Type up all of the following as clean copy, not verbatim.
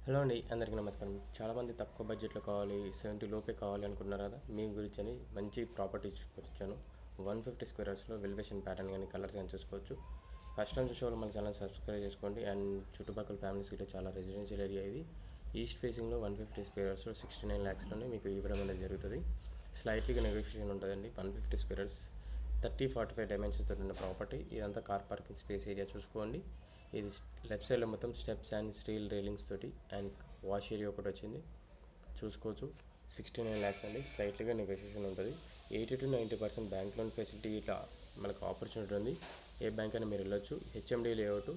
Hello అండి, అందరికీ నమస్కారం. చాలామంది తక్కువ బడ్జెట్లో కావాలి, 70 లోపే కావాలి అనుకుంటున్నారు కదా. మీ గురించి అని మంచి ప్రాపర్టీ చూపించాను. 150 స్క్వేర్ యార్డ్స్లో వెలివేషన్ ప్యాటర్న్ కానీ కలర్స్ కానీ చూసుకోవచ్చు. ఫస్ట్ టైం చూసే వాళ్ళు మన ఛానల్ సబ్స్క్రైబ్ చేసుకోండి. అండ్ చుట్టుపక్కల ఫ్యామిలీస్కి చాలా రెసిడెన్షియల్ ఏరియా ఇది. ఈస్ట్ ఫేసింగ్లో 150 స్క్వేర్ యార్డ్స్లో 69 lakhsలోనే మీకు ఇవ్వడం అనేది జరుగుతుంది. స్లైట్లీగా నెగోషియేషన్ ఉంటుందండి. 150 స్క్వేర్ యార్డ్స్ 30-45 డైమెన్షన్స్తో ఉన్న ప్రాపర్టీ. ఇదంతా కార్ పార్కింగ్ స్పేస్ ఏరియా చూసుకోండి. ఇది లెఫ్ట్ సైడ్లో మొత్తం స్టెప్స్ అండ్ స్టీల్ రైలింగ్స్ తోటి అండ్ వాష్ ఏరియా ఒకటి వచ్చింది చూసుకోవచ్చు. 69 lakhs అండి. స్లైట్లీగా నెగోషియేషన్ ఉంటుంది. 80-90% బ్యాంక్ లోన్ ఫెసిలిటీ ఇట్లా మనకు ఆపర్చునిటీ ఉంది. ఏ బ్యాంక్ అయినా మీరు వెళ్ళొచ్చు. HMD layout.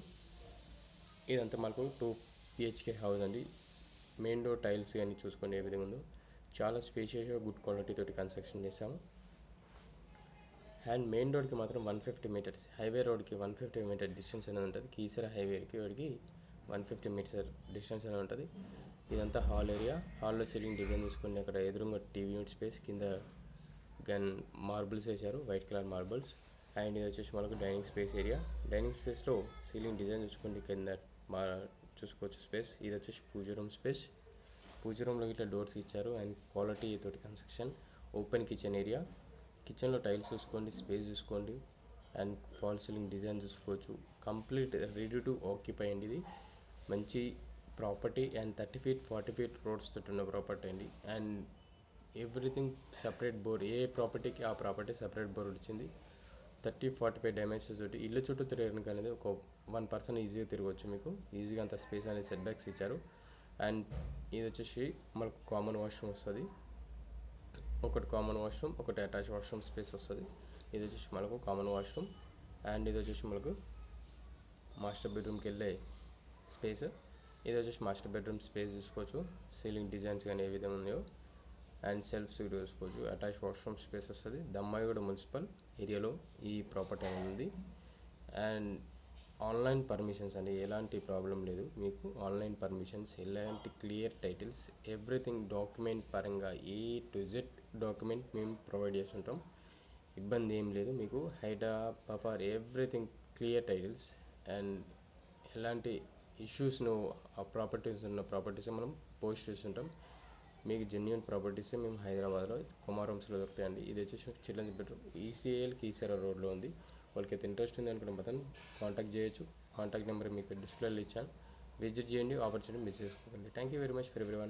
ఇదంతా మనకు 2 BHK హౌస్ అండి. మెయిన్ డోర్ టైల్స్ కానీ చూసుకోండి ఏ విధంగా ఉందో. చాలా స్పేషియస్గా గుడ్ క్వాలిటీ తోటి కన్స్ట్రక్షన్ చేస్తాము. అండ్ మెయిన్ రోడ్కి మాత్రం 150 మీటర్స్, హైవే రోడ్కి 150 మీటర్ డిస్టెన్స్ అనేది ఉంటుంది. కీసర హైవేకి వాడికి 150 మీటర్ డిస్టెన్స్ అనేది ఉంటుంది. ఇదంతా హాల్ ఏరియా. హాల్లో సీలింగ్ డిజైన్ చూసుకుని అక్కడ ఎదురుగా టీవీ యూనిట్ స్పేస్, కింద గన్ మార్బుల్స్ వేశారు, వైట్ కలర్ మార్బుల్స్. అండ్ ఇది వచ్చేసి మనకు డైనింగ్ స్పేస్ ఏరియా. డైనింగ్ స్పేస్లో సీలింగ్ డిజైన్ చూసుకోండి, కింద చూసుకోవచ్చు స్పేస్. ఇది వచ్చేసి పూజ రూమ్ స్పేస్. పూజ రూమ్లో ఇట్లా డోర్స్ ఇచ్చారు అండ్ క్వాలిటీ తోటి కన్స్ట్రక్షన్. Open kitchen area. కిచెన్లో టైల్స్ చూసుకోండి, స్పేస్ చూసుకోండి అండ్ ఫాల్ సీలింగ్ డిజైన్ చూసుకోవచ్చు. కంప్లీట్ రెడీ టు ఆక్యుపై అండి. ఇది మంచి property and 30 feet 40 feet roads తోటి ఉన్న ప్రాపర్టీ అండి. And everything separate bore. ఏ ప్రాపర్టీకి ఆ ప్రాపర్టీ సపరేట్ బోర్ వచ్చింది. 30-45 డైమెన్షన్స్ తోటి ఇల్లు చుట్టూ తిరగడానికి అనేది ఒక 1 person ఈజీగా తిరగవచ్చు. మీకు ఈజీగా అంత స్పేస్ అనేది సెట్ బ్యాక్స్ ఇచ్చారు. అండ్ ఇది వచ్చేసి మనకు కామన్ వాష్రూమ్ వస్తుంది. ఒకటి కామన్ వాష్రూమ్, ఒకటి అటాచ్ వాష్రూమ్ స్పేస్ వస్తుంది. ఇది వచ్చేసి మనకు కామన్ వాష్రూమ్. అండ్ ఇది వచ్చేసి మనకు మాస్టర్ బెడ్రూమ్కి వెళ్ళే స్పేస్. ఇది వచ్చేసి మాస్టర్ బెడ్రూమ్ స్పేస్ చూసుకోవచ్చు. సీలింగ్ డిజైన్స్ కానీ ఏ విధంగా ఉన్నాయో అండ్ సెల్ఫ్స్ కూడా చూసుకోవచ్చు. అటాచ్ వాష్రూమ్ స్పేస్ వస్తుంది. దమ్మాయిగూడ మున్సిపల్ ఏరియాలో ఈ ప్రాపర్టీ ఉంది. అండ్ ఆన్లైన్ పర్మిషన్స్ అండి, ఎలాంటి ప్రాబ్లం లేదు. మీకు ఆన్లైన్ పర్మిషన్స్, ఎలాంటి క్లియర్ టైటిల్స్, ఎవ్రీథింగ్ డాక్యుమెంట్ పరంగా A to Z డాక్యుమెంట్ మేము ప్రొవైడ్ చేస్తుంటాం. ఇబ్బంది ఏం లేదు మీకు. హైడా పఫర్ ఎవ్రీథింగ్ క్లియర్ టైటిల్స్ అండ్ ఎలాంటి ఇష్యూస్ను ఆ ప్రాపర్టీస్ ఉన్న ప్రాపర్టీస్ మనం పోస్ట్ చేస్తుంటాం. మీకు జెన్యున్ ప్రాపర్టీసే మేము హైదరాబాద్లో కుమారంస్లో దొరుకుతాయండి. ఇది వచ్చేసి చిల్డ్రన్స్ బెడ్రూమ్. ECL కీసర రోడ్లో ఉంది. వాళ్ళకైతే ఇంట్రెస్ట్ ఉంది అనుకున్న మొత్తం కాంటాక్ట్ చేయొచ్చు. కాంటాక్ట్ నెంబర్ మీకు డిస్ప్లేలో ఇచ్చాను. విజిట్ చేయండి, ఆపర్చునిటీ మిస్ చేసుకోకండి. Thank you very much for everyone.